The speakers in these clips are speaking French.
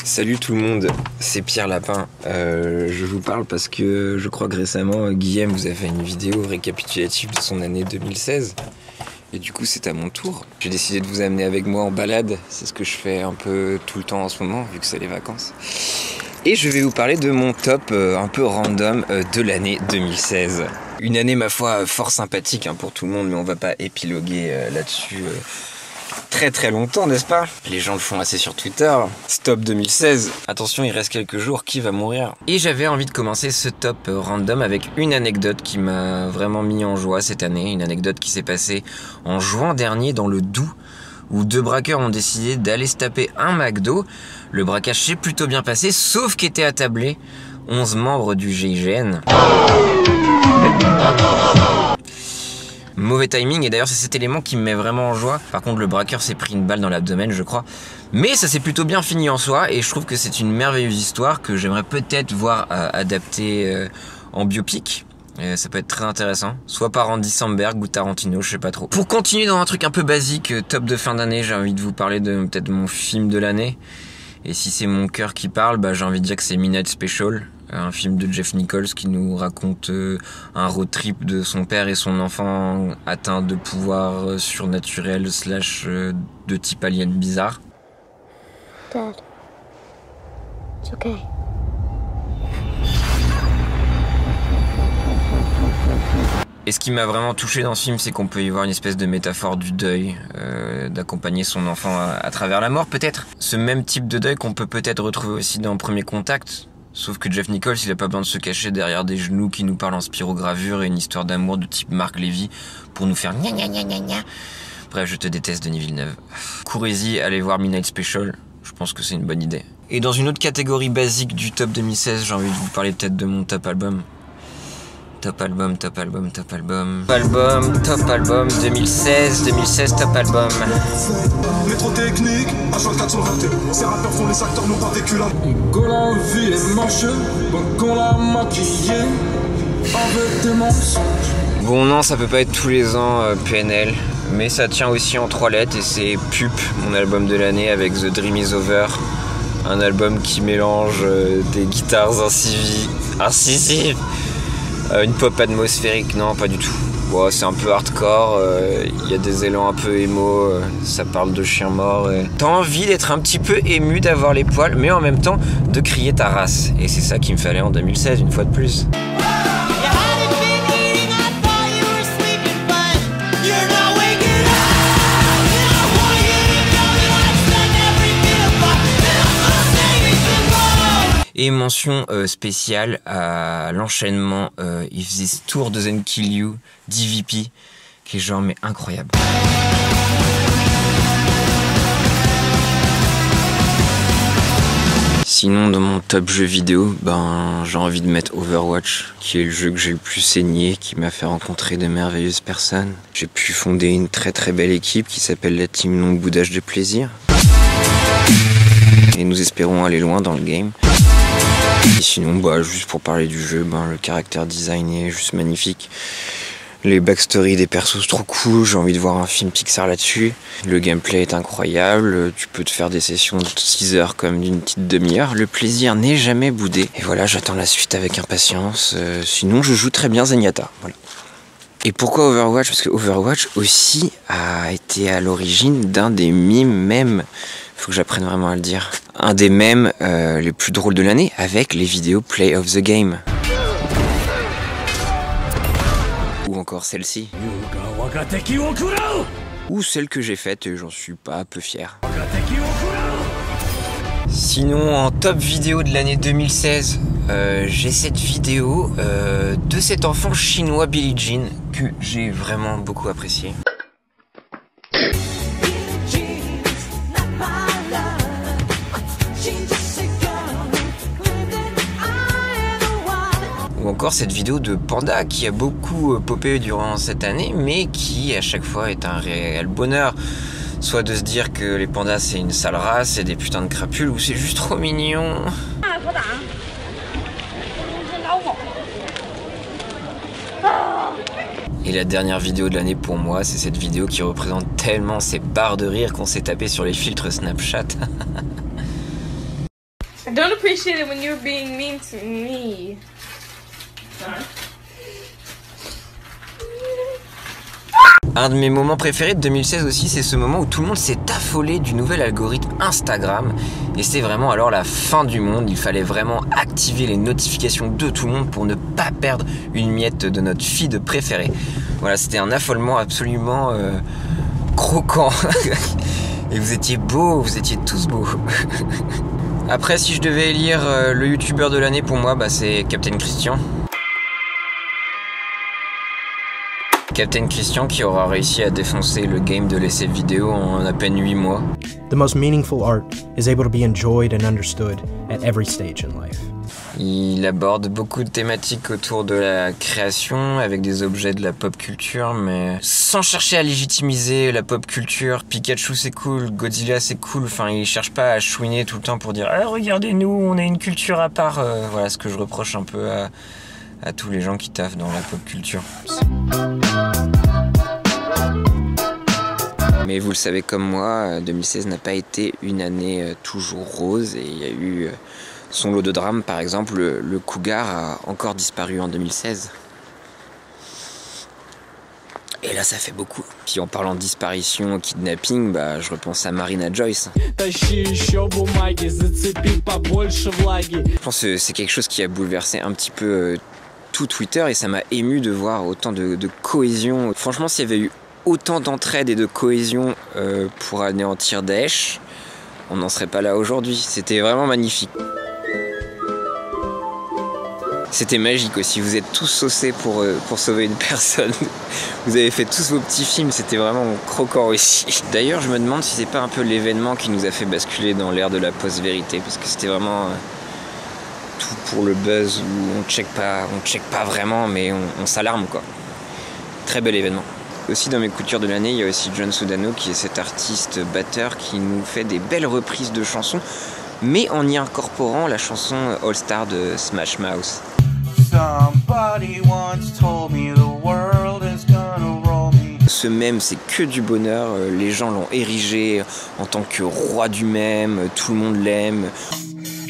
Salut tout le monde, c'est Pierre Lapin. Je vous parle parce que je crois que récemment Guillaume vous a fait une vidéo récapitulative de son année 2016. Et du coup c'est à mon tour. J'ai décidé de vous amener avec moi en balade. C'est ce que je fais un peu tout le temps en ce moment vu que c'est les vacances. Et je vais vous parler de mon top un peu random de l'année 2016. Une année ma foi fort sympathique pour tout le monde, mais on va pas épiloguer là-dessus très très longtemps, n'est-ce pas? Les gens le font assez sur Twitter. Stop 2016. Attention, il reste quelques jours, qui va mourir? Et j'avais envie de commencer ce top random avec une anecdote qui m'a vraiment mis en joie cette année. Une anecdote qui s'est passée en juin dernier dans le Doubs, où deux braqueurs ont décidé d'aller se taper un McDo. Le braquage s'est plutôt bien passé, sauf qu'étaient attablés 11 membres du GIGN. Mauvais timing, et d'ailleurs c'est cet élément qui me met vraiment en joie. Par contre le braqueur s'est pris une balle dans l'abdomen je crois. Mais ça s'est plutôt bien fini en soi, et je trouve que c'est une merveilleuse histoire que j'aimerais peut-être voir adaptée en biopic. Ça peut être très intéressant, soit par Andy Samberg ou Tarantino, je sais pas trop. Pour continuer dans un truc un peu basique, top de fin d'année, j'ai envie de vous parler de peut-être mon film de l'année. Et si c'est mon cœur qui parle, j'ai envie de dire que c'est Midnight Special, un film de Jeff Nichols qui nous raconte un road trip de son père et son enfant atteint de pouvoirs surnaturels / de type alien bizarre. Dad, it's okay. Et ce qui m'a vraiment touché dans ce film, c'est qu'on peut y voir une espèce de métaphore du deuil, d'accompagner son enfant à travers la mort peut-être. Ce même type de deuil qu'on peut peut-être retrouver aussi dans Premier Contact, sauf que Jeff Nichols, il a pas besoin de se cacher derrière des genoux qui nous parlent en spirogravure et une histoire d'amour de type Marc Lévy pour nous faire gna gna gna gna gna. Bref, je te déteste Denis Villeneuve. Courez-y, allez voir Midnight Special, je pense que c'est une bonne idée. Et dans une autre catégorie basique du top 2016, j'ai envie de vous parler peut-être de mon top album. Top album 2016, top album. Métro technique, H2421. Ces rappeurs font les acteurs, non pas des culottes. Go la vie est moche, donc on l'a maquillé avec des mensonges. Bon non, ça peut pas être tous les ans PNL, mais ça tient aussi en 3 lettres et c'est Pup, mon album de l'année avec The Dream Is Over. Un album qui mélange des guitares incisives, une pop atmosphérique, non pas du tout. Bon, c'est un peu hardcore, y a des élans un peu émo, ça parle de chiens morts. T'as envie d'être un petit peu ému, d'avoir les poils, mais en même temps de crier ta race. Et c'est ça qu'il me fallait en 2016, une fois de plus. Et mention spéciale à l'enchaînement If This Tour Doesn't Kill You d'EVP, qui est genre mais incroyable. Sinon dans mon top jeu vidéo, j'ai envie de mettre Overwatch, qui est le jeu que j'ai le plus saigné, qui m'a fait rencontrer de merveilleuses personnes. J'ai pu fonder une très très belle équipe qui s'appelle la Team Long Boudage de Plaisir. Et nous espérons aller loin dans le game. Et sinon, juste pour parler du jeu, le caractère design est juste magnifique. Les backstories des persos sont trop cool, j'ai envie de voir un film Pixar là-dessus. Le gameplay est incroyable, tu peux te faire des sessions de 6 heures comme d'une petite demi-heure. Le plaisir n'est jamais boudé. Et voilà, j'attends la suite avec impatience. Sinon, je joue très bien Zenyatta. Voilà. Et pourquoi Overwatch? Parce que Overwatch aussi a été à l'origine d'un des mimes, faut que j'apprenne vraiment à le dire, un des mèmes les plus drôles de l'année avec les vidéos Play of the Game. Ou encore celle-ci. Ou celle que j'ai faite et j'en suis pas peu fier. Sinon en top vidéo de l'année 2016, j'ai cette vidéo de cet enfant chinois Billie Jean que j'ai vraiment beaucoup apprécié. Ou encore cette vidéo de Panda qui a beaucoup popé durant cette année, mais qui à chaque fois est un réel bonheur. Soit de se dire que les pandas c'est une sale race, c'est des putains de crapules, ou c'est juste trop mignon. Et la dernière vidéo de l'année pour moi, c'est cette vidéo qui représente tellement ces barres de rire qu'on s'est tapé sur les filtres Snapchat. I don't appreciate it when you're being mean to me. Un de mes moments préférés de 2016 aussi, c'est ce moment où tout le monde s'est affolé du nouvel algorithme Instagram. Et c'est vraiment alors la fin du monde. Il fallait vraiment activer les notifications de tout le monde pour ne pas perdre une miette de notre feed préférée. Voilà, c'était un affolement absolument croquant. Et vous étiez beaux, vous étiez tous beaux. Après, si je devais élire le youtubeur de l'année pour moi, c'est Captain Christian. Captain Christian qui aura réussi à défoncer le game de l'essai vidéo en à peine 8 mois. The most meaningful art is able to be enjoyed and understood at every stage in life. Il aborde beaucoup de thématiques autour de la création avec des objets de la pop culture, mais sans chercher à légitimiser la pop culture. Pikachu c'est cool, Godzilla c'est cool, enfin il cherche pas à chouiner tout le temps pour dire ah, regardez-nous, on a une culture à part. Voilà ce que je reproche un peu à tous les gens qui taffent dans la pop culture. Mais vous le savez comme moi, 2016 n'a pas été une année toujours rose et il y a eu son lot de drames. Par exemple, le cougar a encore disparu en 2016. Et là, ça fait beaucoup. Puis en parlant de disparition, kidnapping, je repense à Marina Joyce. Je pense que c'est quelque chose qui a bouleversé un petit peu tout Twitter et ça m'a ému de voir autant de cohésion. Franchement, s'il y avait eu autant d'entraide et de cohésion pour anéantir Daesh, on n'en serait pas là aujourd'hui. C'était vraiment magnifique. C'était magique aussi, vous êtes tous saucés pour sauver une personne. Vous avez fait tous vos petits films, c'était vraiment croquant aussi. D'ailleurs, je me demande si c'est pas un peu l'événement qui nous a fait basculer dans l'ère de la post-vérité, parce que c'était vraiment tout pour le buzz, où on check pas vraiment, mais on s'alarme quoi. Très bel événement. Aussi dans mes coups de cœur de l'année, il y a aussi John Sudano qui est cet artiste batteur qui nous fait des belles reprises de chansons, mais en y incorporant la chanson All Star de Smash Mouth. Ce mème, c'est que du bonheur, les gens l'ont érigé en tant que roi du mème, tout le monde l'aime.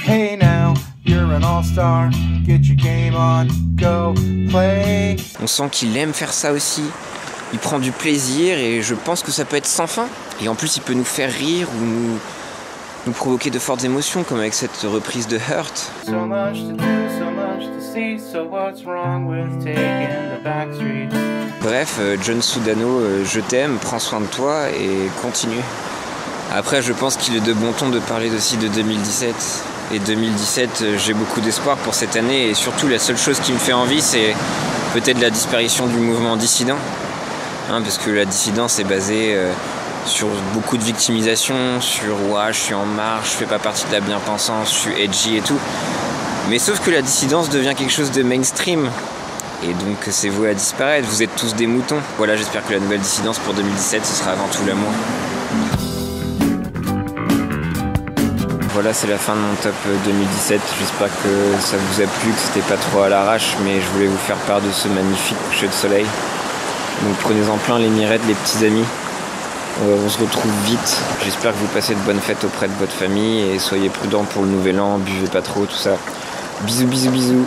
Hey now, you're an all-star, get your game on, go play. On sent qu'il aime faire ça aussi, il prend du plaisir et je pense que ça peut être sans fin. Et en plus, il peut nous faire rire ou nous provoquer de fortes émotions, comme avec cette reprise de Hurt. Bref, John Sudano, je t'aime, prends soin de toi et continue. Après, je pense qu'il est de bon ton de parler aussi de 2017. Et 2017, j'ai beaucoup d'espoir pour cette année et surtout la seule chose qui me fait envie, c'est peut-être la disparition du mouvement dissident. Parce que la dissidence est basée sur beaucoup de victimisation, sur ouais, je suis en marge, je fais pas partie de la bien-pensance, je suis edgy et tout. Mais sauf que la dissidence devient quelque chose de mainstream. Et donc c'est voué à disparaître, vous êtes tous des moutons. Voilà, j'espère que la nouvelle dissidence pour 2017, ce sera avant tout l'amour. Voilà, c'est la fin de mon top 2017. J'espère que ça vous a plu, que c'était pas trop à l'arrache, mais je voulais vous faire part de ce magnifique coucher de soleil. Donc prenez-en plein les mirettes, les petits amis. On se retrouve vite. J'espère que vous passez de bonnes fêtes auprès de votre famille et soyez prudents pour le nouvel an, buvez pas trop, tout ça. Bisous, bisous, bisous.